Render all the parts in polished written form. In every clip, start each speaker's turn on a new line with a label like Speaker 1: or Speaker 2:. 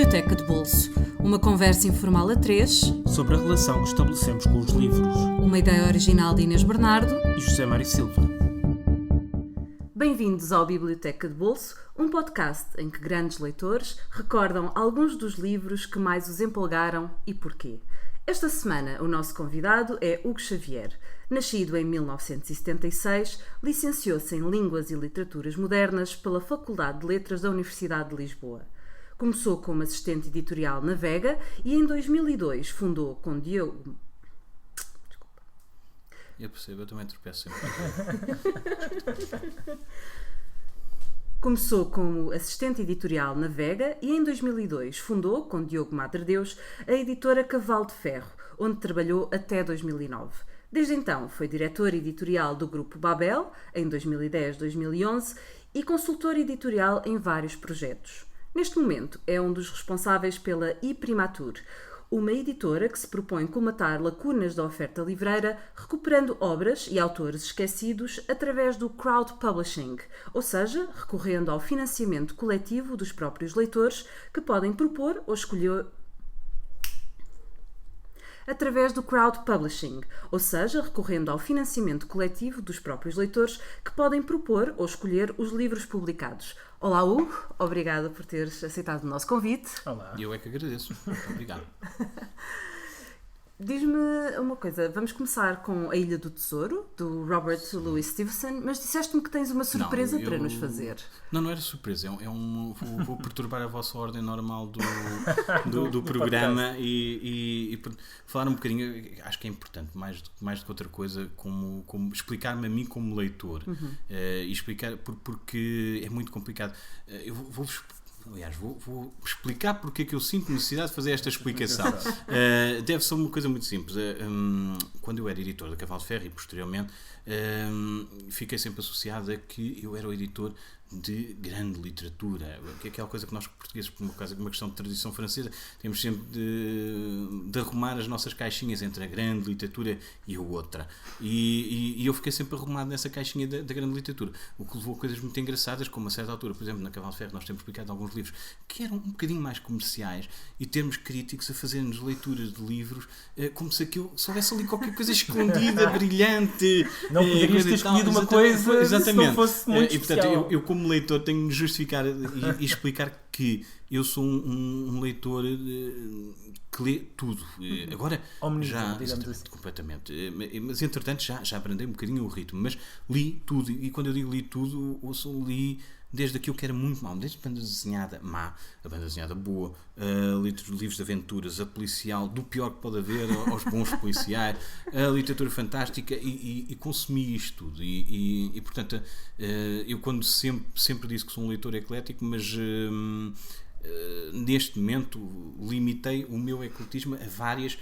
Speaker 1: Biblioteca de Bolso, uma conversa informal a três
Speaker 2: sobre a relação que estabelecemos com os livros.
Speaker 1: Uma ideia original de Inês Bernardo
Speaker 2: E José Mário Silva.
Speaker 1: Bem-vindos ao Biblioteca de Bolso, um podcast em que grandes leitores recordam alguns dos livros que mais os empolgaram e porquê. Esta semana o nosso convidado é Hugo Xavier. Nascido em 1976, licenciou-se em Línguas e Literaturas Modernas pela Faculdade de Letras da Universidade de Lisboa. Começou como assistente editorial na Vega e em 2002 fundou com Diogo...
Speaker 3: Eu percebo, eu também tropeço sempre.
Speaker 1: Começou como assistente editorial na Vega e em 2002 fundou, com Diogo Madredeus, a editora Cavalo de Ferro, onde trabalhou até 2009. Desde então foi diretor editorial do Grupo Babel, em 2010-2011, e consultor editorial em vários projetos. Neste momento é um dos responsáveis pela iPrimatur, uma editora que se propõe colmatar lacunas da oferta livreira, recuperando obras e autores esquecidos através do crowdpublishing, ou seja, recorrendo ao financiamento coletivo dos próprios leitores que podem propor ou escolher através do crowdpublishing, ou seja, recorrendo ao financiamento coletivo dos próprios leitores que podem propor ou escolher os livros publicados. Olá, Hugo. Obrigada por teres aceitado o nosso convite.
Speaker 2: Olá.
Speaker 3: Eu é que agradeço. Obrigado.
Speaker 1: Diz-me uma coisa, vamos começar com A Ilha do Tesouro, do Robert Louis Stevenson, mas disseste-me que tens uma surpresa para nos fazer.
Speaker 3: Não era surpresa, vou perturbar a vossa ordem normal do programa e falar um bocadinho, acho que é importante, mais do que outra coisa, como explicar-me a mim como leitor, e explicar, porque é muito complicado. Eu vou explicar porque é que eu sinto necessidade de fazer esta explicação. Deve ser uma coisa muito simples. Quando eu era editor da Cavalo de Ferro e posteriormente, fiquei sempre associado a que eu era o editor de grande literatura, que é aquela coisa que nós portugueses, por uma questão de tradição francesa, temos sempre de arrumar as nossas caixinhas entre a grande literatura e a outra, e eu fiquei sempre arrumado nessa caixinha da grande literatura, o que levou a coisas muito engraçadas, como a certa altura, por exemplo, na Cavalo de Ferro nós temos publicado alguns livros que eram um bocadinho mais comerciais e termos críticos a fazermos leituras de livros como se houvesse ali qualquer coisa escondida, brilhante.
Speaker 2: Não poderias ter escolhido uma coisa se não fosse muito especial.
Speaker 3: E portanto, eu como leitor tenho de justificar e explicar que eu sou um leitor que lê tudo. Agora já assim. Completamente. Mas entretanto já aprendi um bocadinho o ritmo, mas li tudo, e quando eu digo li tudo, eu li desde aquilo que era muito mau, desde a banda desenhada má, a banda desenhada boa, livros de aventuras, a policial, do pior que pode haver, aos bons policiais, a literatura fantástica, e consumi isto tudo. E portanto, eu quando sempre disse que sou um leitor eclético, mas neste momento limitei o meu ecletismo a vários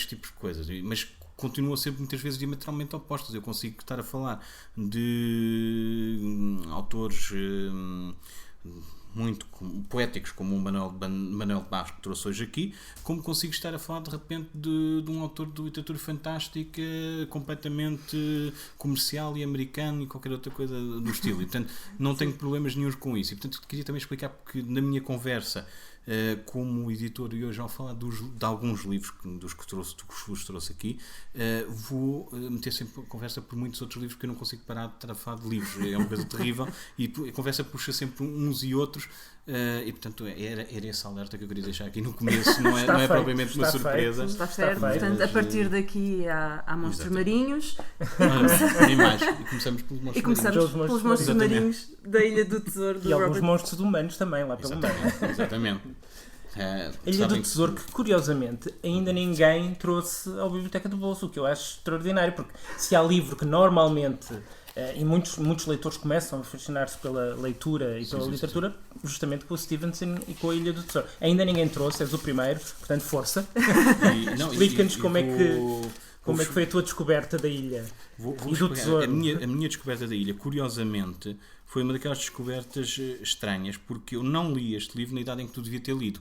Speaker 3: tipos de coisas, mas continuam a ser muitas vezes diametralmente opostas. Eu consigo estar a falar de autores muito poéticos, como o Manuel de Barros, que trouxe hoje aqui, como consigo estar a falar de repente de um autor de literatura fantástica completamente comercial e americano e qualquer outra coisa do estilo. E portanto não tenho problemas nenhum com isso. E portanto queria também explicar, porque na minha conversa como editor, e hoje ao falar de alguns livros dos que vos trouxe aqui, vou meter sempre a conversa por muitos outros livros, porque eu não consigo parar de estar a falar de livros, é uma coisa terrível, e a conversa puxa sempre uns e outros, e portanto era esse alerta que eu queria deixar aqui no começo, não é propriamente uma surpresa.
Speaker 1: Está certo, portanto a partir daqui há monstros marinhos,
Speaker 3: e mais, e começamos pelos
Speaker 1: monstros marinhos da Ilha do Tesouro do
Speaker 2: e alguns monstros humanos também lá pelo meio.
Speaker 3: Exatamente.
Speaker 2: A Ilha do Tesouro, que curiosamente ainda ninguém trouxe ao Biblioteca do Bolso, o que eu acho extraordinário, porque se há livro que normalmente, e muitos leitores começam a fascinar-se pela leitura e pela literatura, justamente com o Stevenson e com a Ilha do Tesouro. Ainda ninguém trouxe, és o primeiro, portanto força. Explica-nos como é que foi a tua descoberta da ilha e do tesouro.
Speaker 3: A minha descoberta da ilha, curiosamente, foi uma daquelas descobertas estranhas, porque eu não li este livro na idade em que tu devia ter lido.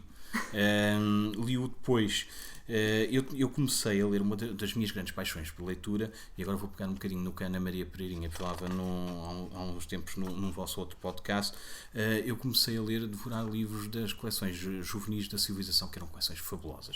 Speaker 3: Li-o depois. Eu comecei a ler uma das minhas grandes paixões por leitura, e agora vou pegar um bocadinho no que a Ana Maria Pereirinha falava há uns tempos num vosso outro podcast. Eu comecei a devorar livros das coleções juvenis da Civilização, que eram coleções fabulosas.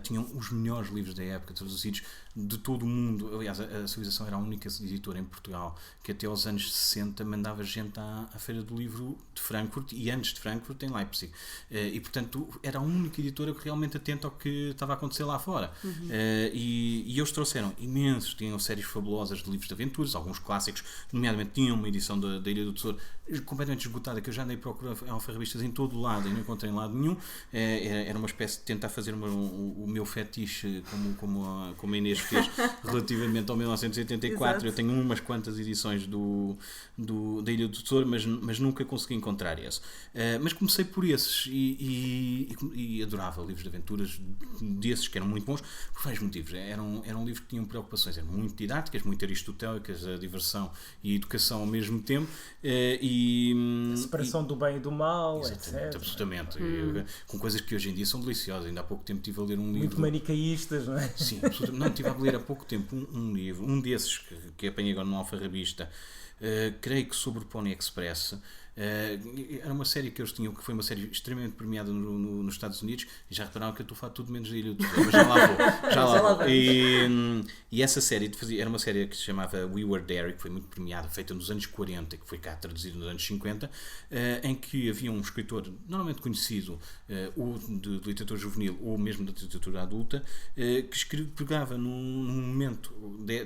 Speaker 3: Tinham os melhores livros da época, traduzidos de todo o mundo. Aliás, a Civilização era a única editora em Portugal que até aos anos 60 mandava gente à Feira do Livro de Frankfurt, e antes de Frankfurt em Leipzig. E portanto era a única editora que realmente atenta ao que estava a acontecer lá fora. E eles trouxeram imensos, tinham séries fabulosas de livros de aventuras, alguns clássicos, nomeadamente tinham uma edição da Ilha do Tesouro completamente esgotada, que eu já andei procurando alfarrabistas em todo o lado e não encontrei em lado nenhum. Era uma espécie de tentar fazer o meu fetiche, como a Inês fez relativamente ao 1984. Exato. Eu tenho umas quantas edições da Ilha do Tesouro, mas nunca consegui encontrar esse. Mas comecei por esses e adorava livros de aventuras desses, que eram muito bons por vários motivos. Eram livros que tinham preocupações, eram muito didáticas, muito aristotélicas, a diversão e a educação ao mesmo tempo, a
Speaker 2: separação do bem e do mal,
Speaker 3: etc. Absolutamente. Com coisas que hoje em dia são deliciosas. Ainda há pouco tempo estive a ler um livro
Speaker 2: muito manicaístas, não é?
Speaker 3: Sim, absolutamente. Não, estive a ler há pouco tempo um livro, um desses que apanhei agora no Alfarrabista, creio que sobre o Pony Express. Era uma série que eles tinham, que foi uma série extremamente premiada nos Estados Unidos, e já repararam que eu estou a falar tudo menos da Ilha do Tesouro, mas já lá vou. E essa série era uma série que se chamava We Were There, que foi muito premiada, feita nos anos 40, que foi cá traduzido nos anos 50, em que havia um escritor normalmente conhecido, ou de literatura juvenil ou mesmo de literatura adulta, que pegava num momento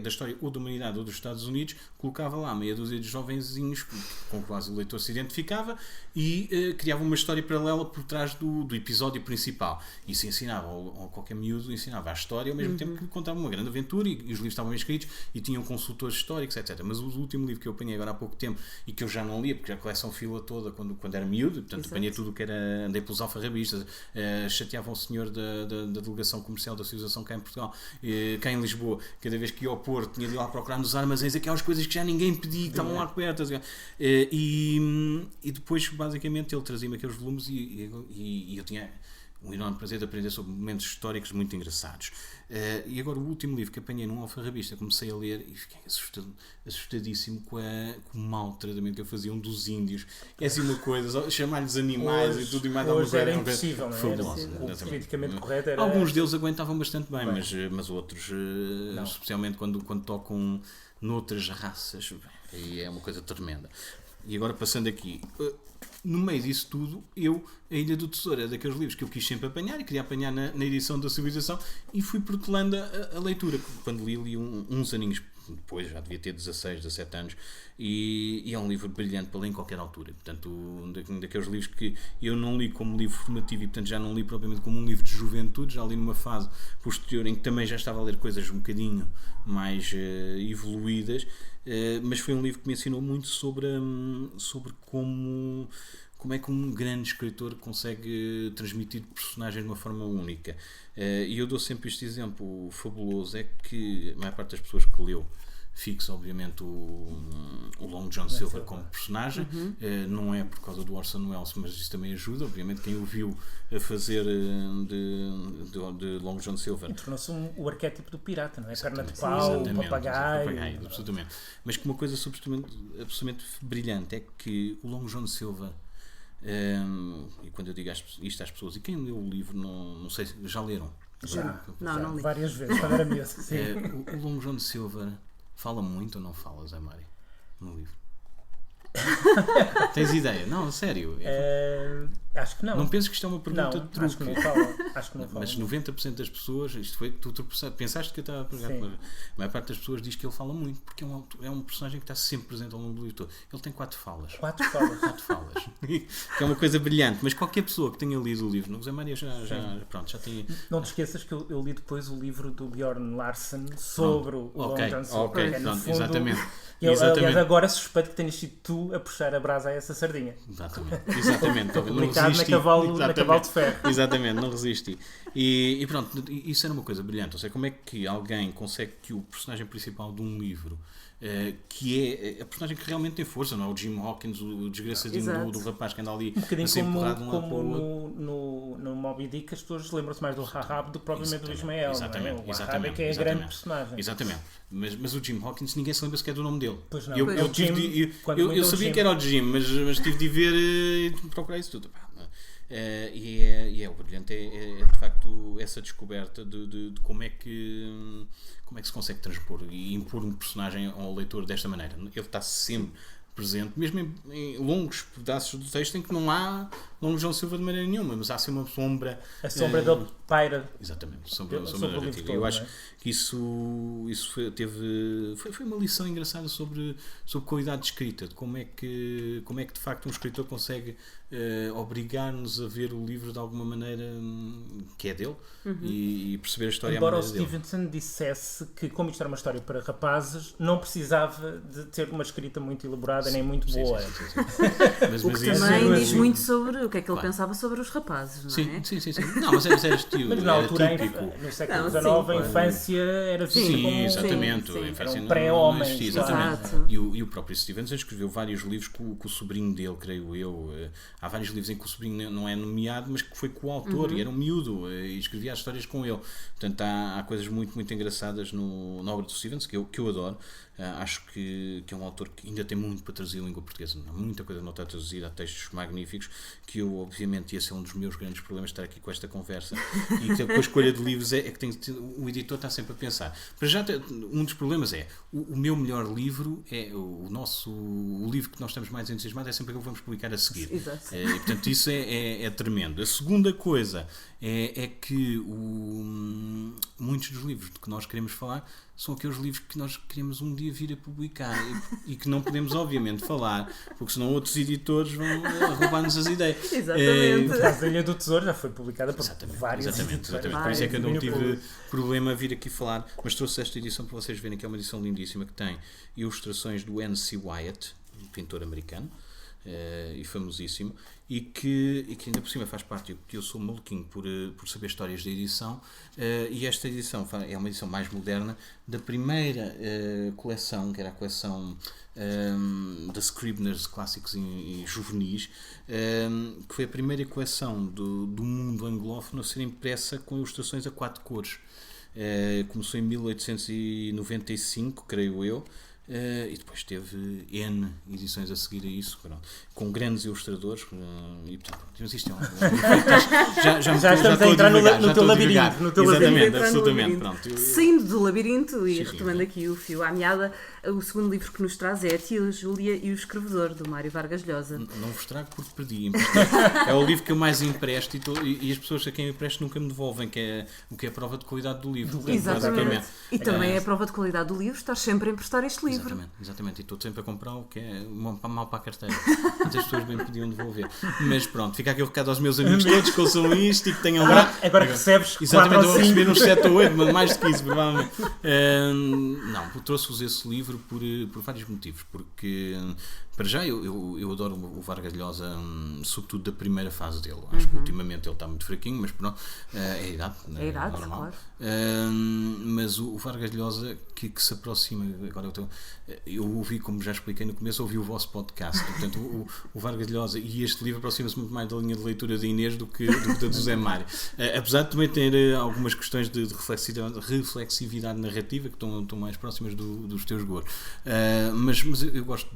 Speaker 3: da história ou da humanidade ou dos Estados Unidos, colocava lá meia dúzia de jovenzinhos com quase o leitor se identificava e criava uma história paralela por trás do episódio principal. Isso ensinava, ou qualquer miúdo ensinava a história ao mesmo tempo que contava uma grande aventura, e os livros estavam bem escritos e tinham consultores históricos, etc. Mas o último livro que eu apanhei agora há pouco tempo e que eu já não lia, porque a coleção fila toda quando era miúdo, portanto apanhei tudo o que era, andei pelos alfarrabistas, chateava um senhor da delegação comercial da Civilização cá em Portugal, cá em Lisboa, cada vez que ia ao Porto tinha de ir lá procurar nos armazéns aquelas coisas que já ninguém pedia, que estavam lá cobertas, e depois basicamente ele trazia-me aqueles volumes e eu tinha um enorme prazer de aprender sobre momentos históricos muito engraçados. E agora o último livro que apanhei num alfarrabista, comecei a ler e fiquei assustadíssimo com o mau tratamento que eu fazia dos índios. É assim uma coisa, chamar-lhes animais e tudo e mais alguma coisa.
Speaker 2: Era impossível, não é? O politicamente correto era...
Speaker 3: Alguns deles aguentavam bastante bem, mas outros, especialmente quando tocam noutras raças, aí é uma coisa tremenda. E agora passando aqui, no meio disso tudo, a Ilha do Tesouro é daqueles livros que eu quis sempre apanhar e queria apanhar na edição da Civilização, e fui protelando a leitura. Quando li uns aninhos depois, já devia ter 16, 17 anos, e é um livro brilhante para ler em qualquer altura. Portanto, daqueles livros que eu não li como livro formativo e portanto já não li propriamente como um livro de juventude, já li numa fase posterior em que também já estava a ler coisas um bocadinho mais evoluídas, mas foi um livro que me ensinou muito sobre como é que um grande escritor consegue transmitir personagens de uma forma única. E eu dou sempre este exemplo fabuloso, é que a maior parte das pessoas que leu fixa, obviamente, o Long John Silver como personagem. Não é por causa do Orson Welles, mas isso também ajuda. Obviamente, quem o viu a fazer de Long John Silver.
Speaker 2: E tornou-se o arquétipo do pirata, não é? Perna de pau, papagaio.
Speaker 3: Absolutamente. Mas que uma coisa absolutamente brilhante é que o Long John Silver, e quando eu digo isto às pessoas, e quem leu o livro, não sei se já leram?
Speaker 2: Não li. Várias vezes, quando era miúdo.
Speaker 3: O Long John Silver fala muito ou não fala, Zé Mário, no livro? Tens ideia? Não, sério.
Speaker 2: Acho que não.
Speaker 3: Não penses que isto é uma pergunta de truque.
Speaker 2: Acho que não fala.
Speaker 3: Mas 90% das pessoas, isto foi, tu pensaste que eu estava a perguntar, a maior parte das pessoas diz que ele fala muito, porque é um personagem que está sempre presente ao longo do livro todo. Ele tem 4 falas.
Speaker 2: 4 falas.
Speaker 3: 4 falas. Que é uma coisa brilhante, mas qualquer pessoa que tenha lido o livro, no José Maria já tem...
Speaker 2: Não te esqueças que eu li depois o livro do Bjorn Larsen sobre o Long John Silver.
Speaker 3: Exatamente.
Speaker 2: Aliás, agora suspeito que tenhas sido tu a puxar a brasa a essa sardinha.
Speaker 3: Exatamente. resisti.
Speaker 2: na cavalo de ferro.
Speaker 3: Exatamente, não resisti. E pronto, isso era uma coisa brilhante. Ou seja, como é que alguém consegue que o personagem principal de um livro, que é a personagem que realmente tem força, não é? O Jim Hawkins, o desgraçadinho do rapaz que anda ali
Speaker 2: bocadinho
Speaker 3: a ser empurrado de um lado para o
Speaker 2: como
Speaker 3: outro.
Speaker 2: no Moby Dick, as pessoas lembram-se mais do Rahab do que propriamente do Ismael.
Speaker 3: Exatamente,
Speaker 2: não é? O Rahab é que é a grande personagem.
Speaker 3: Exatamente. Mas o Jim Hawkins, ninguém se lembra sequer do nome dele.
Speaker 2: Pois não.
Speaker 3: Eu sabia que era o Jim, mas tive de ir ver e procurar isso tudo. E é o brilhante, é de facto essa descoberta de como é que se consegue transpor e impor um personagem ao leitor desta maneira. Ele está sempre presente, mesmo em longos pedaços do texto em que não há longo João Silva de maneira nenhuma, mas há assim uma sombra.
Speaker 2: A sombra dele paira.
Speaker 3: Exatamente, sombra narrativa.
Speaker 2: Eu
Speaker 3: acho que isso foi uma lição engraçada sobre qualidade de escrita, de como é que de facto um escritor consegue obrigar-nos a ver o livro de alguma maneira que é dele e perceber a história
Speaker 2: Embora
Speaker 3: à
Speaker 2: o
Speaker 3: maneira
Speaker 2: Stevenson dissesse que, como isto era uma história para rapazes, não precisava de ter uma escrita muito elaborada nem muito boa.
Speaker 3: Sim.
Speaker 1: O que também diz muito sobre o que é que ele pensava sobre os rapazes, não é?
Speaker 3: Sim. Não, mas era estilo.
Speaker 2: Mas na altura,
Speaker 3: típico.
Speaker 2: no século XIX, a infância era vista como
Speaker 3: exatamente.
Speaker 1: Sim.
Speaker 3: A infância
Speaker 2: um pré-homem.
Speaker 3: Exatamente.
Speaker 1: Exato.
Speaker 3: E o próprio Stevenson escreveu vários livros com o sobrinho dele, creio eu. Há vários livros em que o sobrinho não é nomeado, mas que foi coautor e era um miúdo e escrevia as histórias com ele. Portanto, há coisas muito, muito engraçadas na obra do Stevenson que eu adoro. Acho que é um autor que ainda tem muito para trazer em língua portuguesa. Há muita coisa que não está traduzida, há textos magníficos que eu, obviamente, esse é um dos meus grandes problemas, estar aqui com esta conversa e que com a escolha de livros é que o editor está sempre a pensar. Para já, um dos problemas é o meu melhor livro é o livro que nós estamos mais entusiasmados é sempre aquele que vamos publicar a seguir.
Speaker 1: Exato.
Speaker 3: E portanto isso é tremendo. A segunda coisa é que muitos dos livros de que nós queremos falar são aqueles livros que nós queremos um dia vir a publicar e que não podemos obviamente falar, porque senão outros editores vão roubar-nos as ideias.
Speaker 1: Exatamente.
Speaker 2: No caso da Ilha do Tesouro já foi publicada por vários
Speaker 3: editores. Por isso é que eu não tive problema a vir aqui falar, mas trouxe esta edição para vocês verem que é uma edição lindíssima que tem ilustrações do N.C. Wyatt, um pintor americano e famosíssimo, e que ainda por cima faz parte, porque eu sou maluquinho por saber histórias da edição, e esta edição é uma edição mais moderna da primeira coleção, que era a coleção da Scribner's Clássicos e Juvenis, que foi a primeira coleção do mundo anglófono a ser impressa com ilustrações a 4 cores. Começou em 1895, creio eu. E depois teve N edições a seguir a isso, com grandes ilustradores e portanto, isto já
Speaker 2: estamos a entrar no teu labirinto.
Speaker 3: Exatamente, absolutamente. Pronto.
Speaker 1: Saindo do labirinto e retomando aqui o fio à meada, o segundo livro que nos traz é A Tia Júlia e o Escrevedor, do Mário Vargas Llosa.
Speaker 3: Não vos trago porque perdi. É o livro que eu mais empresto e as pessoas a quem eu empresto nunca me devolvem, o que é a prova de qualidade do livro.
Speaker 1: Exatamente. E também é a prova de qualidade do livro, estás sempre a emprestar este livro.
Speaker 3: Exatamente, e estou sempre a comprar o que é mal para a carteira. Muitas pessoas bem me podiam devolver. Mas pronto, fica aqui o recado aos meus amigos todos que ouçam isto e que tenham
Speaker 2: agora recebes.
Speaker 3: Exatamente, vou receber uns 7 ou 8, mas mais do que isso, provavelmente. Não, trouxe-vos esse livro por vários motivos. Porque, para já, eu adoro o Vargas Llosa, sobretudo da primeira fase dele. Acho que ultimamente ele está muito fraquinho, mas pronto, é a idade,
Speaker 1: é
Speaker 3: normal.
Speaker 1: Claro.
Speaker 3: Mas o Vargas Llosa que se aproxima, agora eu ouvi, como já expliquei no começo, ouvi o vosso podcast, portanto o Vargas Llosa e este livro aproxima-se muito mais da linha de leitura da Inês do que da do Zé Mário, apesar de também ter algumas questões de reflexividade narrativa que estão mais próximas dos teus gostos, mas eu gosto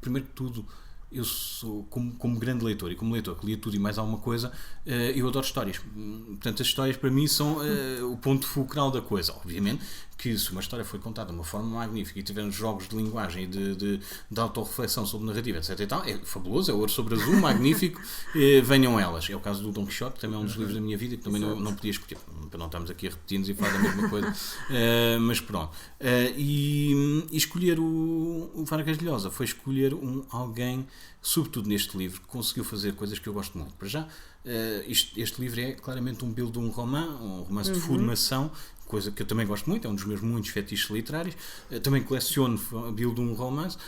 Speaker 3: primeiro que tudo, eu sou, como grande leitor e como leitor que lia tudo e mais alguma coisa, eu adoro histórias. Portanto, as histórias para mim são o ponto fulcral da coisa. Obviamente que se uma história foi contada de uma forma magnífica e tivermos jogos de linguagem e de autorreflexão sobre narrativa, etc. e tal, é fabuloso, é ouro sobre azul, magnífico, venham elas. É o caso do Dom Quixote, que também é um dos livros da minha vida que também não podia escolher, para não estarmos aqui a repetir-nos e falar da mesma coisa, mas pronto. E escolher o Vargas Llosa foi escolher alguém, sobretudo neste livro, que conseguiu fazer coisas que eu gosto muito. Para já, este livro é claramente um build de um romance de formação coisa que eu também gosto muito, é um dos meus muitos fetiches literários. Também coleciono Bildungsromance,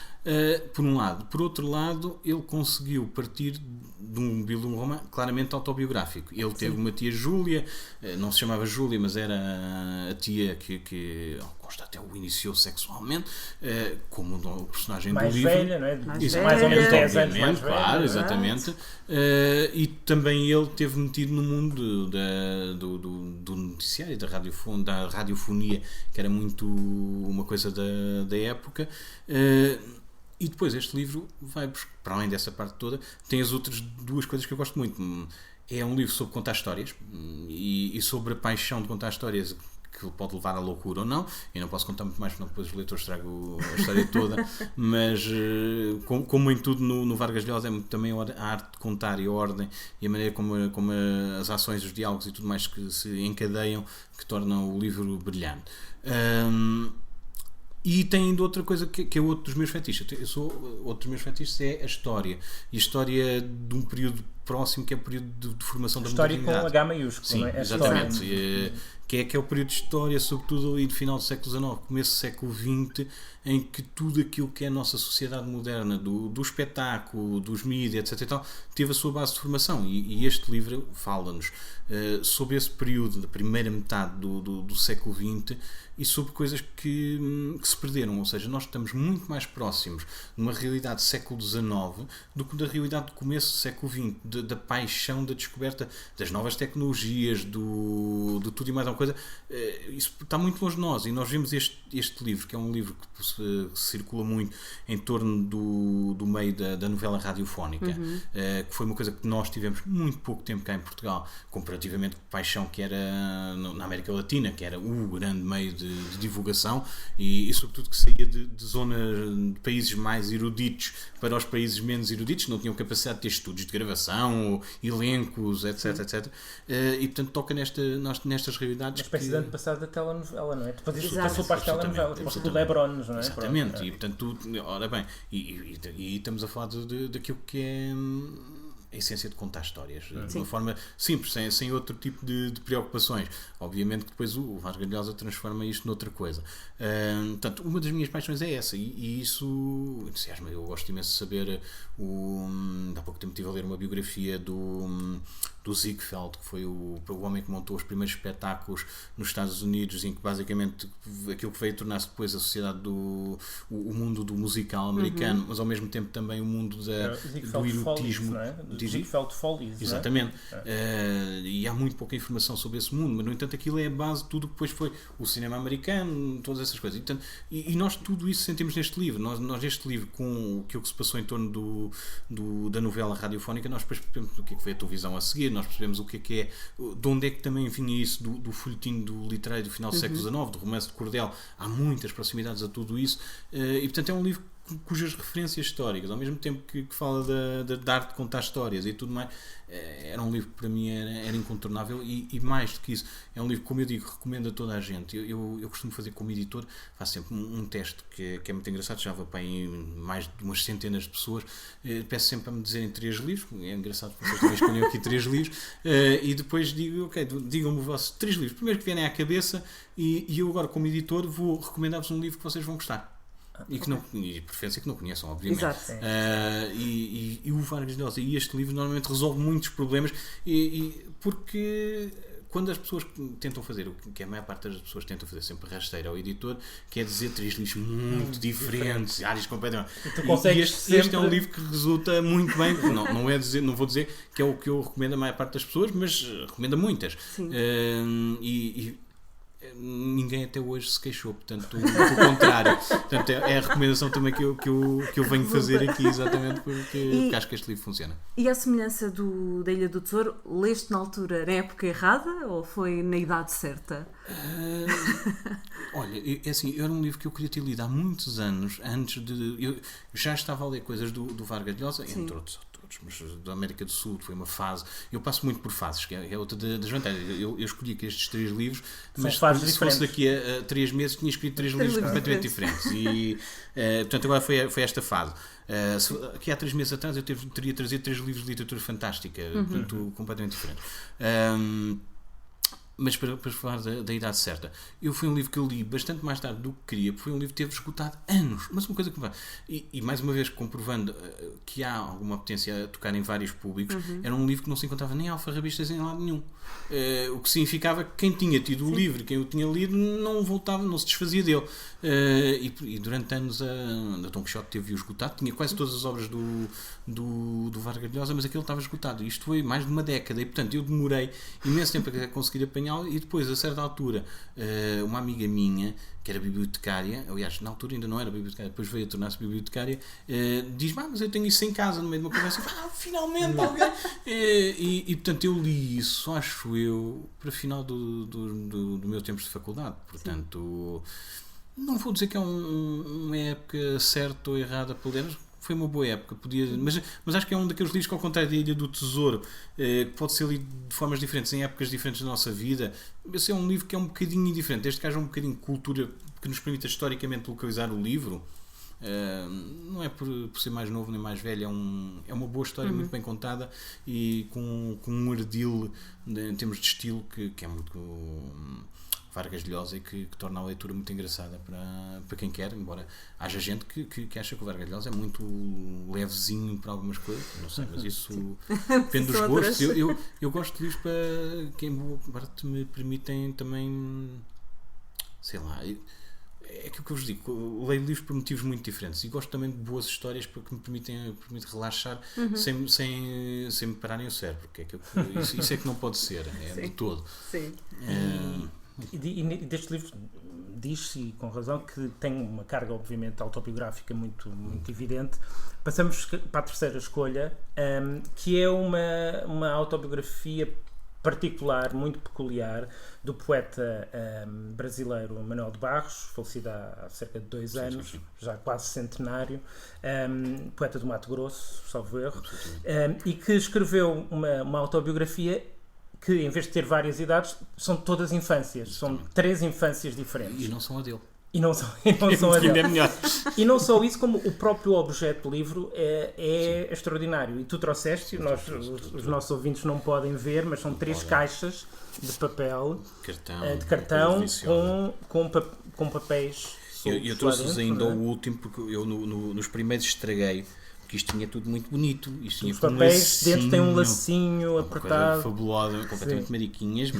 Speaker 3: por um lado. Por outro lado, ele conseguiu partir de um Bildungsroman claramente autobiográfico. Ele teve uma tia Júlia, não se chamava Júlia, mas era a tia que até o iniciou sexualmente, como o personagem
Speaker 2: mais
Speaker 3: do livro.
Speaker 2: Velha, não é?
Speaker 1: Mais ou menos
Speaker 2: 10 anos mais velha.
Speaker 3: Claro, exatamente. E também ele teve metido no mundo do noticiário, da radiofonia, que era muito uma coisa da época. E depois este livro vai, para além dessa parte toda, tem as outras duas coisas que eu gosto muito. É um livro sobre contar histórias e sobre a paixão de contar histórias, que pode levar à loucura ou não. Eu não posso contar muito mais, porque depois os leitores tragam a história toda, mas como em tudo no Vargas Llosa, é também a arte de contar e a ordem e a maneira como as ações, os diálogos e tudo mais que se encadeiam, que tornam o livro brilhante. E tem ainda outra coisa que é outro dos meus fetiches. Outro dos meus fetiches é a história. E a história de um período próximo, que é o período de formação da modernidade.
Speaker 2: História com H maiúsculo.
Speaker 3: Sim,
Speaker 2: não é?
Speaker 3: Exatamente. Que é o período de história, sobretudo ali do final do século XIX, começo do século XX, em que tudo aquilo que é a nossa sociedade moderna, do espetáculo, dos mídias, etc. e tal, teve a sua base de formação. E este livro fala-nos sobre esse período, da primeira metade do século XX, e sobre coisas que se perderam. Ou seja, nós estamos muito mais próximos de uma realidade do século XIX do que da realidade do começo do século XX, da paixão, da descoberta das novas tecnologias, de tudo e mais alguma coisa. Isso está muito longe de nós, e nós vemos este livro, que é um livro que circula muito em torno do meio da novela radiofónica, que foi uma coisa que nós tivemos muito pouco tempo cá em Portugal, comparativamente com a paixão que era na América Latina, que era o grande meio de divulgação, e sobretudo que saía de zonas, de países mais eruditos para os países menos eruditos, que não tinham capacidade de ter estudos de gravação, ou elencos, etc. E portanto toca nestas realidades.
Speaker 2: Uma espécie de antepassado da telenovela, não é? Depois isto
Speaker 1: Exato.
Speaker 2: passou para as telenovelas, para o Lebrones, não é?
Speaker 3: Exatamente.
Speaker 2: Pronto.
Speaker 3: E portanto, ora bem, e estamos a falar daquilo que é a essência de contar histórias de uma forma simples, sem outro tipo de preocupações. Obviamente que depois o Vargas Llosa transforma isto noutra coisa. Portanto, uma das minhas paixões é essa, e isso entusiasma. Eu gosto imenso de saber. Há pouco tempo estive a ler uma biografia do Ziegfeld, que foi o homem que montou os primeiros espetáculos nos Estados Unidos, em que basicamente aquilo que veio tornar-se depois a sociedade o mundo do musical americano, mas ao mesmo tempo também o mundo do erotismo.
Speaker 2: Ziegfeld Follies.
Speaker 3: Exatamente. E há muito pouca informação sobre esse mundo, mas no entanto aquilo é a base de tudo que depois foi o cinema americano, todas essas coisas. E nós tudo isso sentimos neste livro. Nós este livro, com aquilo que se passou em torno da novela radiofónica, nós depois percebemos o que é que foi a televisão a seguir, nós percebemos o que é, de onde é que também vinha isso do folhetim do literário do final do século XIX, do romance de cordel. Há muitas proximidades a tudo isso, e portanto é um livro cujas referências históricas, ao mesmo tempo que fala da arte de contar histórias e tudo mais, era um livro que para mim era incontornável, e mais do que isso, é um livro, como eu digo, recomendo a toda a gente. Eu costumo fazer como editor, faço sempre um teste que é muito engraçado, já vou para aí mais de umas centenas de pessoas, peço sempre para me dizerem 3 livros, é engraçado porque vocês também escolhem aqui 3 livros, e depois digo, ok, digam-me os vossos 3 livros, primeiro que vierem à cabeça, e eu agora como editor vou recomendar-vos um livro que vocês vão gostar. E de preferência que não conheçam, obviamente.
Speaker 1: Exato.
Speaker 3: E o Vargas Llosa, e este livro normalmente resolve muitos problemas, porque quando as pessoas tentam fazer o que a maior parte das pessoas tentam fazer, sempre rasteira ao editor, quer dizer 3 livros muito diferentes, áreas completamente. E este é um livro que resulta muito bem. Não vou dizer que é o que eu recomendo a maior parte das pessoas, mas recomendo a muitas. Ninguém até hoje se queixou, portanto, pelo contrário. Portanto, é a recomendação também que eu venho fazer aqui, exatamente porque acho que este livro funciona.
Speaker 1: E a semelhança da Ilha do Tesouro, leste na altura, na época errada ou foi na idade certa?
Speaker 3: Olha, é assim, era um livro que eu queria ter lido há muitos anos, antes de... Eu já estava a ler coisas do Vargas Llosa, entre outros, mas da América do Sul foi uma fase. Eu passo muito por fases, que é outra das vantagens. Eu escolhi aqui estes 3 livros, mas se fosse daqui a 3 meses tinha escrito 3 livros completamente diferentes. E portanto agora foi esta fase. Aqui há 3 meses atrás eu teria trazido 3 livros de literatura fantástica, portanto completamente diferentes. Mas para falar da idade certa, foi um livro que eu li bastante mais tarde do que queria, porque foi um livro que teve esgotado anos. Mas uma coisa que e mais uma vez comprovando que há alguma potência a tocar em vários públicos, era um livro que não se encontrava nem em alfarrabistas em lado nenhum. O que significava que quem tinha tido o livro, quem o tinha lido, não voltava, não se desfazia dele. E durante anos a Dom Quixote teve-o esgotado, tinha quase todas as obras do Vargas Llosa, mas aquilo estava esgotado. Isto foi mais de uma década e, portanto, eu demorei imenso tempo a conseguir apanhá-lo. E depois, a certa altura, uma amiga minha, que era bibliotecária, aliás, na altura ainda não era bibliotecária, depois veio a tornar-se bibliotecária, diz-me, mas eu tenho isso em casa, no meio de uma conversa, finalmente alguém! E portanto, eu li isso, acho eu, para o final do meu tempo de faculdade. Portanto, não vou dizer que é uma época certa ou errada para ler, foi uma boa época, mas acho que é um daqueles livros que, ao contrário da Ilha do Tesouro, que pode ser lido de formas diferentes, em épocas diferentes da nossa vida. Esse é um livro que é um bocadinho diferente, desde que haja um bocadinho de cultura que nos permita historicamente localizar o livro. Não é por ser mais novo nem mais velho, é uma boa história, muito bem contada e com um ardil em termos de estilo que é muito Vargas Llosa e que torna a leitura muito engraçada para quem quer, embora haja gente que acha que o Vargas Llosa é muito levezinho para algumas coisas, não sei, mas isso depende dos gostos. Eu gosto de livros para que em boa parte me permitem também, sei lá, é aquilo que eu vos digo, leio livros por motivos muito diferentes e gosto também de boas histórias que me permitem relaxar sem me pararem o cérebro, porque isso é que não pode ser, de todo.
Speaker 1: Sim.
Speaker 2: E deste livro diz-se, e com razão, que tem uma carga obviamente autobiográfica muito evidente. Passamos para a terceira escolha, que é uma autobiografia particular, muito peculiar, do poeta brasileiro Manuel de Barros, falecido há cerca de 2 anos, já quase centenário, poeta do Mato Grosso, salvo erro, e que escreveu uma autobiografia que, em vez de ter várias idades, são todas infâncias. São 3 infâncias diferentes.
Speaker 3: E não são a dele.
Speaker 2: E não são a dele.
Speaker 3: É melhor.
Speaker 2: E não só isso, como o próprio objeto do livro é extraordinário. E tu trouxeste, os nossos ouvintes não podem ver, mas são 3 caixas de papel, de cartão com papéis.
Speaker 3: Eu trouxe-vos ainda o último, porque eu nos primeiros estraguei. Que isto tinha tudo muito bonito. Isto tinha
Speaker 2: os papéis dentro tem um lacinho apertado.
Speaker 3: Fabulosa, completamente mariquinhas,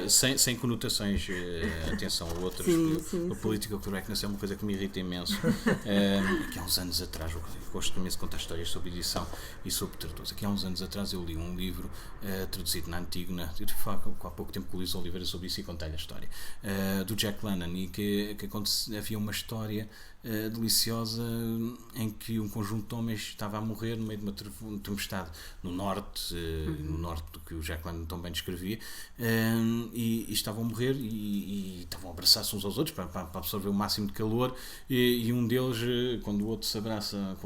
Speaker 3: sem conotações, atenção, a outras. A political correctness é uma coisa que me irrita imenso. Aqui há uns anos atrás, eu gosto imenso de contar histórias sobre edição e sobre tradutores. Aqui há uns anos atrás eu li um livro traduzido na Antígona, eu há pouco tempo com o Luís Oliveira sobre isso e contei-lhe a história, do Jack London, e que havia uma história deliciosa em que um conjunto de homens estava a morrer no meio de uma tempestade no norte do que o Jack London tão bem descrevia, e estavam a morrer e estavam a abraçar-se uns aos outros para absorver o máximo de calor, e um deles, quando o outro se abraça,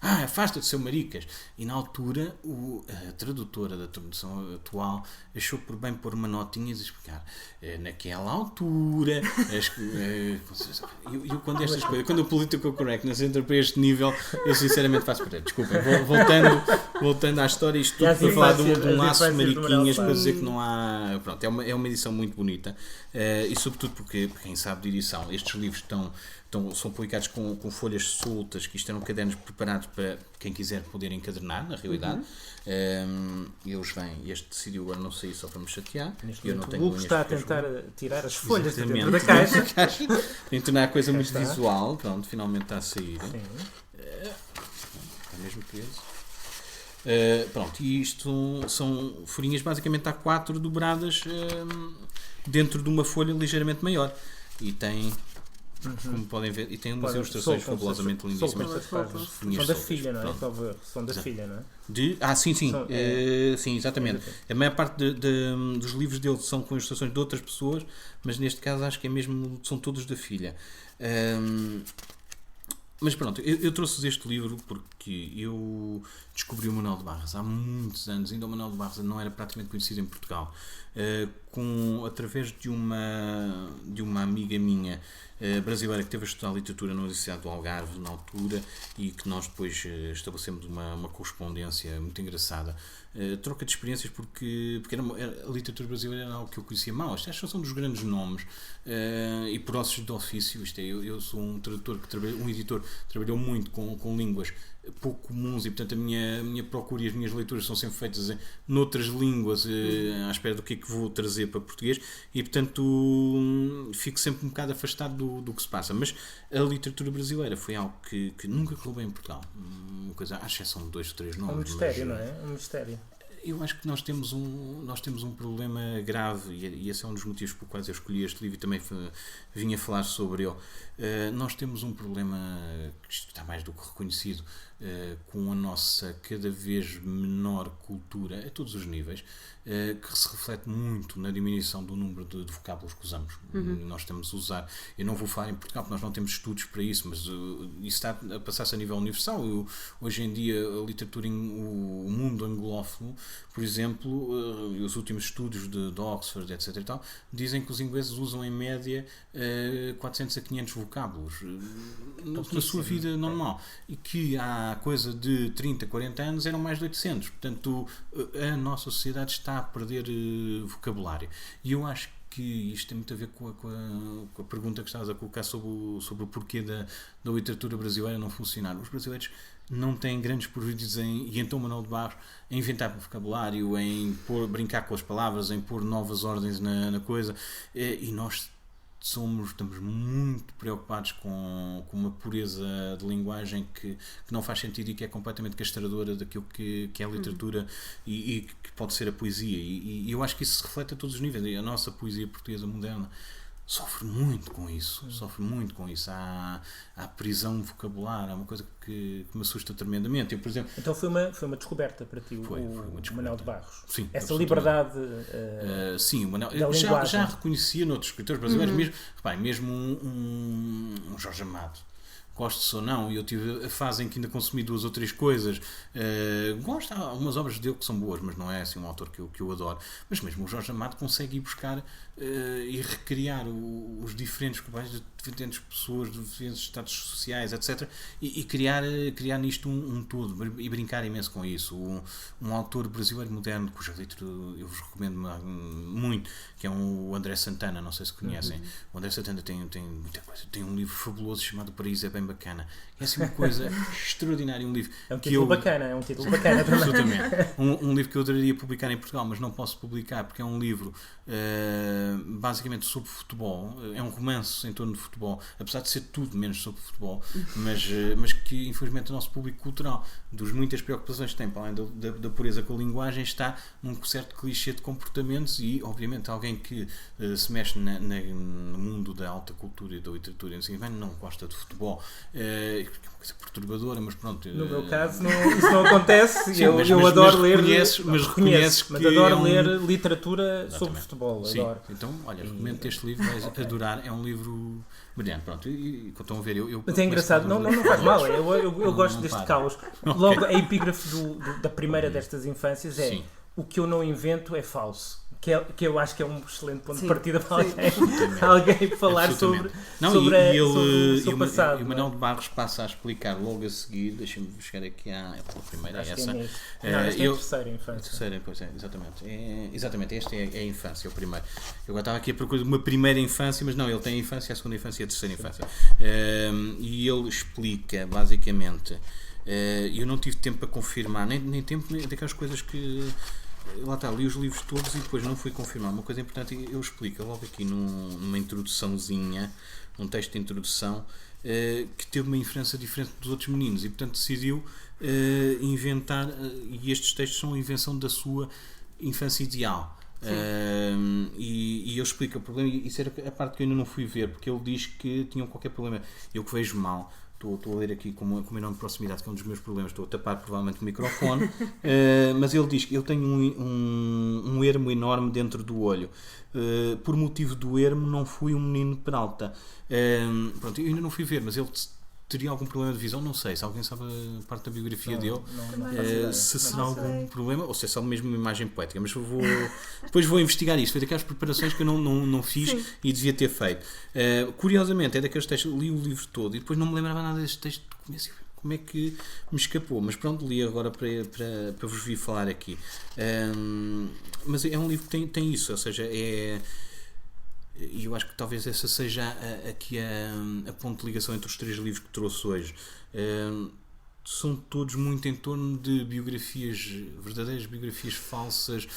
Speaker 3: afasta-te, seu maricas, e na altura a tradutora da tradução atual achou por bem pôr uma notinha e explicar naquela altura quando o political correctness entra para este nível, eu sinceramente faço por aí. Desculpem, voltando à história, isto tudo para falar de um laço de mariquinhas, para dizer que não há. Pronto, é uma edição muito bonita, e sobretudo porque quem sabe de edição, estes livros são publicados com folhas soltas, que isto eram cadernos preparados para quem quiser poder encadernar, na realidade. Eles vêm, este decidiu agora não sair só para me chatear.
Speaker 2: Eu não tenho o Hugo está a tentar tirar as folhas de dentro da caixa.
Speaker 3: Tem tornar a coisa muito visual. Pronto, finalmente está a sair. Está mesmo preso. Pronto, e isto são folhinhas basicamente A4 dobradas dentro de uma folha ligeiramente maior. E tem, como podem ver, e tem umas ilustrações fabulosamente lindíssimas.
Speaker 2: São da filha, não é? São da filha, não é?
Speaker 3: Sim. Sim, exatamente. A maior parte dos livros dele são com ilustrações de outras pessoas, mas neste caso acho que são todos da filha. Mas pronto, eu trouxe este livro porque eu descobri o Manuel de Barros há muitos anos. Ainda o Manuel de Barros não era praticamente conhecido em Portugal. através de uma amiga minha brasileira que teve a estudar literatura na Universidade do Algarve na altura e que nós depois estabelecemos uma correspondência muito engraçada. Troca de experiências porque a literatura brasileira era algo que eu conhecia mal. Estes são dos grandes nomes e próximos do ofício. Eu sou um tradutor um editor que trabalhou muito com línguas pouco comuns e portanto a minha procura e as minhas leituras são sempre feitas noutras línguas à espera do que é que vou trazer para português e portanto fico sempre um bocado afastado do que se passa, mas a literatura brasileira foi algo que nunca correu bem em Portugal, uma coisa, à exceção de 2 ou 3 nomes.
Speaker 2: É um mistério, não é? Um mistério.
Speaker 3: Eu acho que nós temos um problema grave e esse é um dos motivos por quais eu escolhi este livro e também vinha falar sobre ele. Nós temos um problema que está mais do que reconhecido com a nossa cada vez menor cultura a todos os níveis, que se reflete muito na diminuição do número de vocábulos que usamos. Nós temos a usar, eu não vou falar em Portugal porque nós não temos estudos para isso, mas isso está a passar-se a nível universal. Hoje em dia a literatura, o mundo anglófono, por exemplo, os últimos estudos de Oxford, etc. e tal, dizem que os ingleses usam em média 400 a 500 vocábulos na sua vida normal e que há coisa de 30, 40 anos eram mais de 800. Portanto, a nossa sociedade está a perder vocabulário. E eu acho que isto tem muito a ver com a pergunta que estavas a colocar sobre o porquê da literatura brasileira não funcionar. Os brasileiros não têm grandes prejuízos e então Manuel de Barros em inventar vocabulário, em brincar com as palavras, em pôr novas ordens na coisa, e nós estamos muito preocupados com uma pureza de linguagem que não faz sentido e que é completamente castradora daquilo que é a literatura e que pode ser a poesia. E eu acho que isso se reflete a todos os níveis. A nossa poesia portuguesa moderna sofre muito com isso. Há prisão vocabular, há uma coisa que me assusta tremendamente. Eu, por exemplo,
Speaker 2: então foi uma descoberta para ti,
Speaker 3: foi uma descoberta.
Speaker 2: Manuel de Barros.
Speaker 3: Sim,
Speaker 2: essa liberdade
Speaker 3: sim, o Manuel, já reconhecia noutros escritores brasileiros, mesmo um Jorge Amado. Gosto ou não, e eu tive a fase em que ainda consumi 2 ou 3 coisas. Gosto, há algumas obras dele que são boas, mas não é assim um autor que eu adoro. Mas mesmo o Jorge Amado consegue ir buscar e recriar os diferentes grupos de diferentes pessoas, de diferentes estados sociais, etc. E criar nisto um todo e brincar imenso com isso. Um autor brasileiro moderno, cuja literatura eu vos recomendo muito, que é o André Santana, não sei se conhecem. O André Santana tem muita coisa. Tem um livro fabuloso chamado O Paraíso é Bem Bacana. É assim uma coisa extraordinária, um livro
Speaker 2: é um título bacana também.
Speaker 3: Absolutamente. Um livro que eu adoraria publicar em Portugal, mas não posso publicar porque é um livro basicamente sobre futebol, é um romance em torno de futebol, apesar de ser tudo menos sobre futebol, mas que infelizmente o nosso público cultural, das muitas preocupações que tem, para além da pureza com a linguagem, está num certo clichê de comportamentos e obviamente alguém que se mexe no mundo da alta cultura e da literatura não gosta de futebol, é uma coisa perturbadora, mas pronto.
Speaker 2: No meu caso isso não acontece.
Speaker 3: Sim,
Speaker 2: eu adoro ler,
Speaker 3: reconheces que
Speaker 2: adoro ler literatura sobre futebol.
Speaker 3: Sim.
Speaker 2: Adoro.
Speaker 3: Então, olha, recomendo este livro, vais adorar, é um livro brilhante. Pronto, e estão a ver,
Speaker 2: mas é engraçado, não faz mal, eu gosto deste caos. Logo, a epígrafe da primeira destas infâncias é: o que eu não invento é falso. Que eu acho que é um excelente ponto de partida para alguém falar sobre o passado.
Speaker 3: E o Manuel de Barros passa a explicar logo a seguir, deixa-me chegar aqui à primeira,
Speaker 2: acho
Speaker 3: essa.
Speaker 2: É a terceira infância.
Speaker 3: Terceira, pois é, exatamente, esta é a infância, é o primeiro. Eu agora estava aqui a procurar de uma primeira infância, mas não, ele tem a infância, a segunda infância e a terceira infância. E ele explica, basicamente, eu não tive tempo para confirmar, nem tempo daquelas coisas que... Lá está, li os livros todos e depois não fui confirmar. Uma coisa importante, eu explico logo aqui numa introduçãozinha, num texto de introdução, que teve uma influência diferente dos outros meninos e portanto decidiu inventar, e estes textos são a invenção da sua infância ideal. E eu explico o problema, e isso era a parte que eu ainda não fui ver, porque ele diz que tinham qualquer problema. Eu que vejo mal, estou a ler aqui com uma enorme proximidade, que é um dos meus problemas, estou a tapar provavelmente o microfone, mas ele diz que eu tenho um ermo enorme dentro do olho. Por motivo do ermo não fui um menino Peralta. Pronto, eu ainda não fui ver, mas ele teria algum problema de visão, não sei. Se alguém sabe a parte da biografia dele, se será algum problema, ou se é só mesmo uma imagem poética. Mas depois vou investigar isso. Foi daquelas preparações que eu não fiz e devia ter feito. Curiosamente, é daqueles textos, li o livro todo e depois não me lembrava nada deste texto de começo. Como é que me escapou? Mas pronto, li agora para vos vir falar aqui. Mas é um livro que tem isso, ou seja, e eu acho que talvez essa seja aqui a ponto de ligação entre os 3 livros que trouxe hoje. São todos muito em torno de biografias, verdadeiras biografias falsas,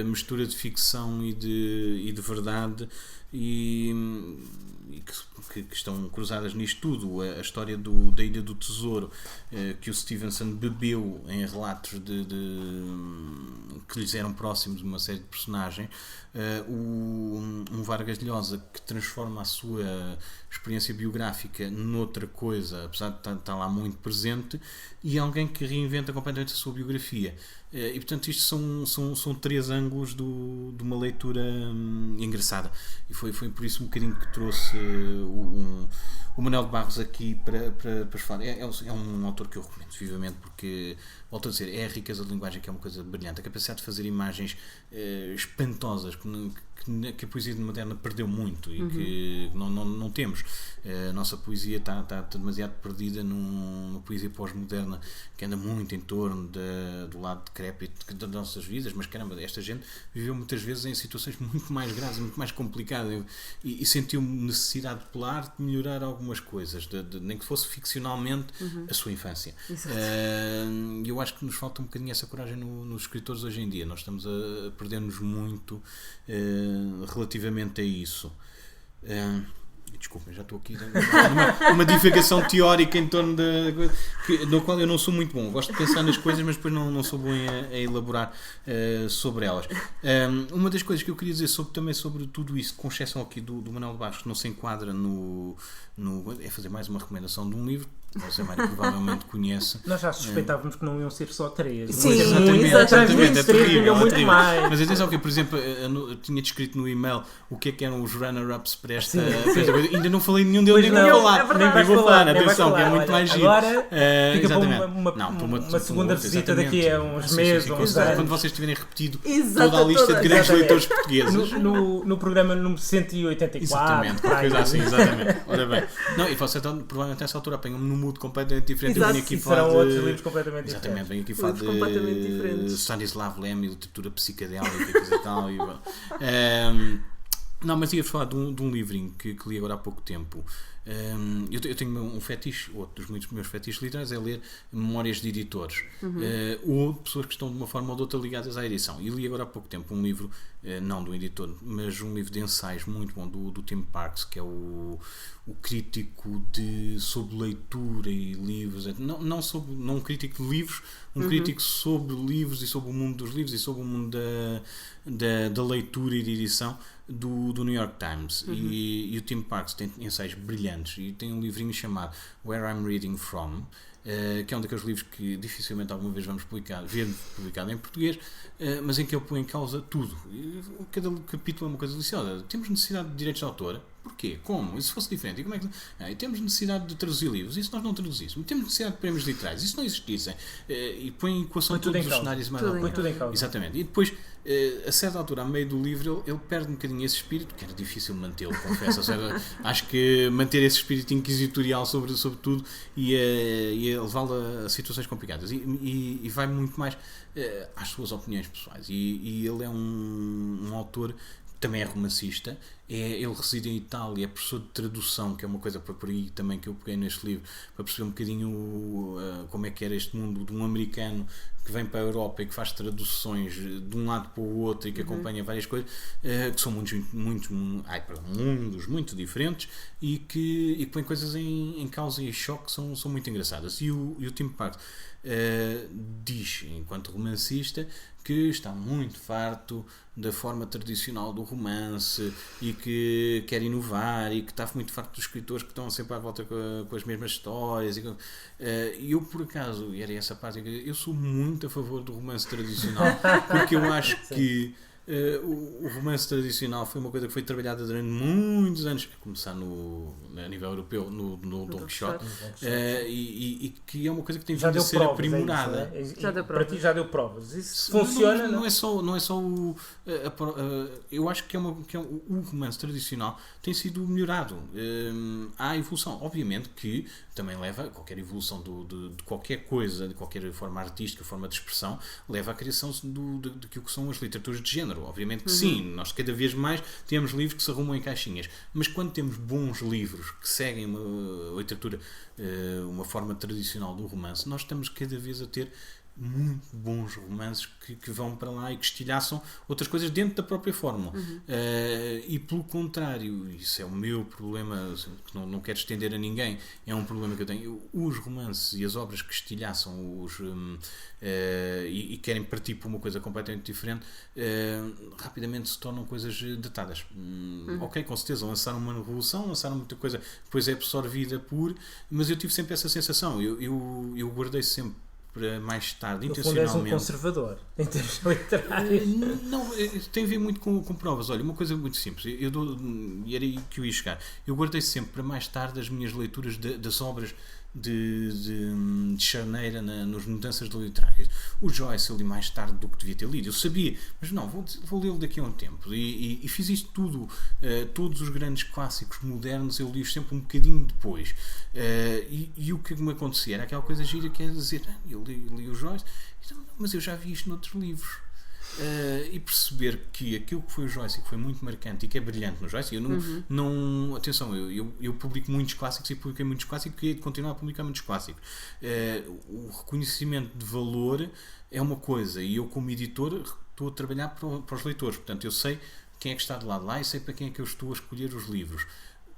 Speaker 3: mistura de ficção e de verdade, e que estão cruzadas nisto tudo. A história da Ilha do Tesouro, que o Stevenson bebeu em relatos que lhes eram próximos de uma série de personagens. Um Vargas Llosa que transforma a sua experiência biográfica noutra coisa, apesar de estar lá muito presente, e alguém que reinventa completamente a sua biografia. E portanto isto são 3 ângulos de uma leitura engraçada, e foi por isso um bocadinho que trouxe o Manuel de Barros aqui para falar. É um autor que eu recomendo vivamente, porque, volto a dizer, é a riqueza de linguagem que é uma coisa brilhante, a capacidade de fazer imagens espantosas que a poesia moderna perdeu muito e que não temos. A nossa poesia está demasiado perdida numa poesia pós-moderna que anda muito em torno do lado decrépito das nossas vidas, mas caramba, esta gente viveu muitas vezes em situações muito mais graves, muito mais complicadas, e sentiu necessidade popular de melhorar algumas coisas, nem que fosse ficcionalmente a sua infância. E eu acho que nos falta um bocadinho essa coragem nos escritores hoje em dia. Nós estamos a perder-nos muito relativamente a isso. Desculpem, já estou aqui numa divagação teórica em torno do qual eu não sou muito bom. Gosto de pensar nas coisas, mas depois não sou bom a elaborar sobre elas. Uma das coisas que eu queria dizer também sobre tudo isso, com exceção aqui do Manuel de Barros, que não se enquadra é fazer mais uma recomendação de um livro que você, Mário, provavelmente conhece.
Speaker 2: Nós já suspeitávamos que não iam ser só 3.
Speaker 1: Sim,
Speaker 3: exatamente. É terrível.
Speaker 2: Muito mais.
Speaker 3: Mas atenção que, por exemplo, eu tinha descrito no e-mail o que eram os runner-ups para esta coisa. Ainda não falei nenhum deles, nem vou falar. Nem vou falar, atenção, que é muito mais giro.
Speaker 2: Agora fica para uma segunda visita daqui a uns meses.
Speaker 3: Quando vocês tiverem repetido toda a lista de grandes leitores portugueses.
Speaker 2: No programa número 184.
Speaker 3: Exatamente, qualquer coisa assim, exatamente. Ora bem. Não, e você então, provavelmente nessa altura apanha-me num mood completamente diferente.
Speaker 1: Exato.
Speaker 3: Eu venho aqui falar
Speaker 2: serão outros livros completamente diferentes.
Speaker 3: Exatamente, venho aqui falar de Stanislav Lem e literatura psicadélica e tal. Não, mas ia falar de um livrinho que li agora há pouco tempo. Eu tenho um fetiche, outro dos muitos meus fetiches literários é ler memórias de editores, ou pessoas que estão de uma forma ou de outra ligadas à edição. E li agora há pouco tempo um livro, não de um editor, mas um livro de ensaios muito bom do Tim Parks, que é o crítico sobre leitura e livros, não um crítico de livros, crítico sobre livros e sobre o mundo dos livros e sobre o mundo da leitura e de edição do New York Times. E o Tim Parks tem ensaios brilhantes e tem um livrinho chamado Where I'm Reading From, que é um daqueles livros que dificilmente alguma vez vamos ver publicado em português, mas em que ele põe em causa tudo. Cada capítulo é uma coisa deliciosa. Temos necessidade de direitos de autor? Porquê? Como? E se fosse diferente? E como é que... temos necessidade de traduzir livros? E se nós não traduzíssemos? Temos necessidade de prémios literários? E se não existissem? E põe em equação todos os cenários mais
Speaker 2: põe tudo em causa.
Speaker 3: Exatamente. E depois, a certa altura, a meio do livro, ele perde um bocadinho esse espírito, que era difícil mantê-lo, confesso. Acho que manter esse espírito inquisitorial sobre tudo ia levá-lo a situações complicadas. E vai muito mais às suas opiniões pessoais. E ele é um autor, também é romancista, ele reside em Itália, é professor de tradução, que é uma coisa por aí também que eu peguei neste livro, para perceber um bocadinho como é que era este mundo de um americano que vem para a Europa e que faz traduções de um lado para o outro e que acompanha várias coisas, que são mundos muito diferentes e que põem coisas em causa e em choque, são muito engraçadas. E o Tim Parks diz, enquanto romancista, que está muito farto da forma tradicional do romance e que quer inovar e que está muito farto dos escritores que estão sempre à volta com as mesmas histórias. E eu, por acaso, e era essa parte, eu sou muito a favor do romance tradicional, porque eu acho que o romance tradicional foi uma coisa que foi trabalhada durante muitos anos, a começar a nível europeu, no Dom Quixote, e que é uma coisa que tem vindo a ser aprimorada.
Speaker 2: Já deu provas. Para ti já deu provas. Isso funciona?
Speaker 3: Não é só eu acho que o romance tradicional tem sido melhorado. Há evolução. Obviamente que também leva, qualquer evolução de qualquer coisa, de qualquer forma artística, forma de expressão, leva à criação daquilo que são as literaturas de género. Obviamente que sim, nós cada vez mais temos livros que se arrumam em caixinhas, mas quando temos bons livros que seguem uma literatura, uma forma tradicional do romance, nós estamos cada vez a ter muito bons romances que vão para lá e que estilhaçam outras coisas dentro da própria fórmula. E pelo contrário, isso é o meu problema, que não quero estender a ninguém, é um problema que eu tenho. Os romances e as obras que estilhaçam e querem partir para uma coisa completamente diferente, rapidamente se tornam coisas datadas. Ok, com certeza, lançaram uma revolução, lançaram muita coisa, depois é absorvida mas eu tive sempre essa sensação. Eu guardei sempre para mais tarde, intencionalmente.
Speaker 2: És um conservador em termos literários.
Speaker 3: Não, tem a ver muito com provas. Olha, uma coisa muito simples, e era aí que eu ia chegar. Eu guardei sempre para mais tarde as minhas leituras das obras de charneira nas mudanças literárias. O Joyce eu li mais tarde do que devia ter lido. Eu sabia, mas não, vou lê-lo daqui a um tempo. E fiz isto tudo. Todos os grandes clássicos modernos eu li-os sempre um bocadinho depois. E o que me acontecia era aquela coisa gira que é dizer, eu li o Joyce, mas eu já vi isto noutros livros. E perceber que aquilo que foi o Joyce, que foi muito marcante e que é brilhante no Joyce, atenção, eu publico muitos clássicos e publiquei muitos clássicos e continuo a publicar muitos clássicos. O reconhecimento de valor é uma coisa, e eu como editor estou a trabalhar para os leitores, portanto eu sei quem é que está do lado lá e sei para quem é que eu estou a escolher os livros.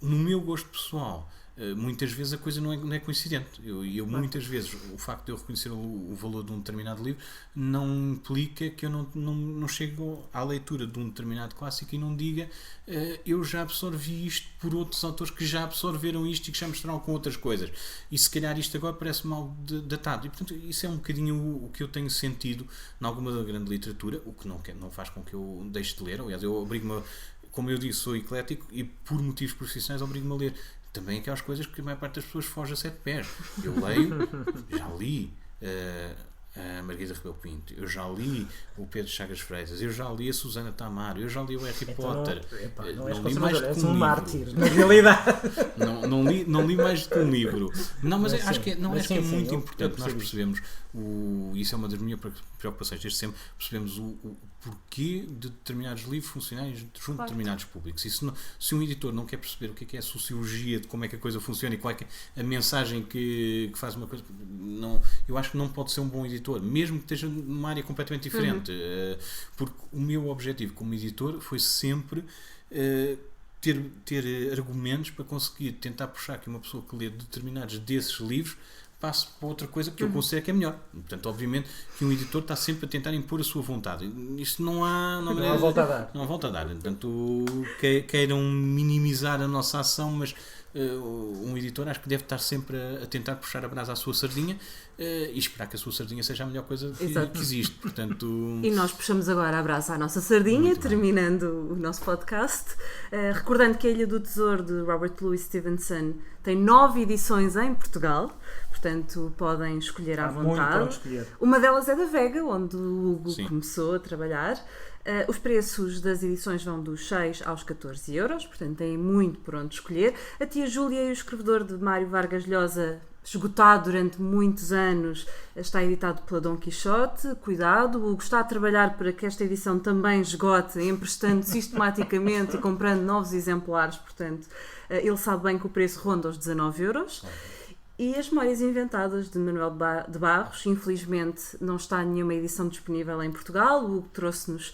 Speaker 3: No meu gosto pessoal, muitas vezes a coisa não é coincidente. Muitas vezes o facto de eu reconhecer o valor de um determinado livro não implica que eu não chego à leitura de um determinado clássico e não diga eu já absorvi isto por outros autores que já absorveram isto e que já mostraram com outras coisas. E se calhar isto agora parece mal datado. E portanto isso é um bocadinho o que eu tenho sentido em alguma da grande literatura, o que não faz com que eu deixe de ler. Aliás, eu obrigo-me, como eu disse, sou eclético e por motivos profissionais obrigo-me a ler também aquelas coisas que a maior parte das pessoas foge a 7 pés. Eu leio, já li a Margarida Rebelo Pinto, eu já li o Pedro Chagas Freitas, eu já li a Susana Tamaro, eu já li o Harry Potter. Não li mais do que um
Speaker 2: mártir, na realidade.
Speaker 3: Não li mais do que um livro. Não, mas acho que é muito importante nós percebemos isso é uma das minhas preocupações desde sempre, percebemos o porquê de determinados livros funcionarem junto de determinados públicos. Se um editor não quer perceber o que é a sociologia de como é que a coisa funciona e qual é a mensagem que faz uma coisa, eu acho que não pode ser um bom editor, mesmo que esteja numa área completamente diferente. Porque o meu objetivo como editor foi sempre ter argumentos para conseguir tentar puxar que uma pessoa que lê determinados desses livros passe para outra coisa que eu considero que é melhor. Portanto, obviamente que um editor está sempre a tentar impor a sua vontade. Isto não há
Speaker 2: volta a dar.
Speaker 3: Não há volta a dar. Portanto, queiram minimizar a nossa ação, mas um editor acho que deve estar sempre a tentar puxar a brasa à sua sardinha e esperar que a sua sardinha seja a melhor coisa que existe. Portanto...
Speaker 1: E nós puxamos agora a brasa à nossa sardinha, terminando o nosso podcast, recordando que a Ilha do Tesouro de Robert Louis Stevenson tem 9 edições em Portugal, portanto podem escolher à vontade. Uma delas é da Vega, onde o Hugo começou a trabalhar. Os preços das edições vão dos 6 aos 14 euros, portanto têm muito por onde escolher. A Tia Júlia e o escrevedor de Mário Vargas Llosa, esgotado durante muitos anos, está editado pela Dom Quixote. Cuidado, o Hugo está a trabalhar para que esta edição também esgote, emprestando sistematicamente e comprando novos exemplares, portanto ele sabe bem que o preço ronda os 19 euros. E as Memórias Inventadas de Manuel de Barros, infelizmente não está nenhuma edição disponível em Portugal. O Hugo trouxe-nos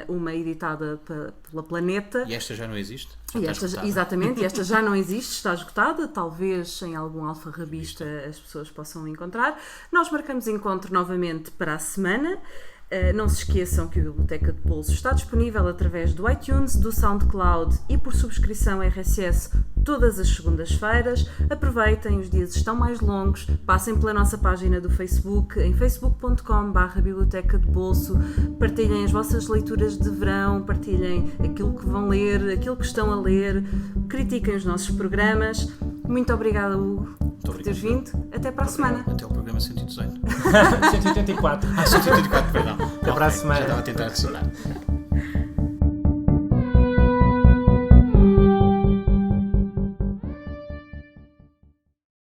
Speaker 1: uma editada pela Planeta.
Speaker 3: E esta já não existe?
Speaker 1: Exatamente, e esta já não existe, está esgotada. Talvez em algum alfarrabista as pessoas possam encontrar. Nós marcamos encontro novamente para a semana. Não se esqueçam que a Biblioteca de Bolso está disponível através do iTunes, do SoundCloud e por subscrição RSS todas as segundas-feiras. Aproveitem, os dias estão mais longos, passem pela nossa página do Facebook, em facebook.com/biblioteca de bolso, partilhem as vossas leituras de verão, partilhem aquilo que vão ler, aquilo que estão a ler, critiquem os nossos programas. Muito obrigada, Hugo, por teres vindo. Até para a semana.
Speaker 3: Até o programa 118.
Speaker 2: 184.
Speaker 3: 184, perdão.
Speaker 2: Até para a semana.
Speaker 3: Já estava a tentar adicionar.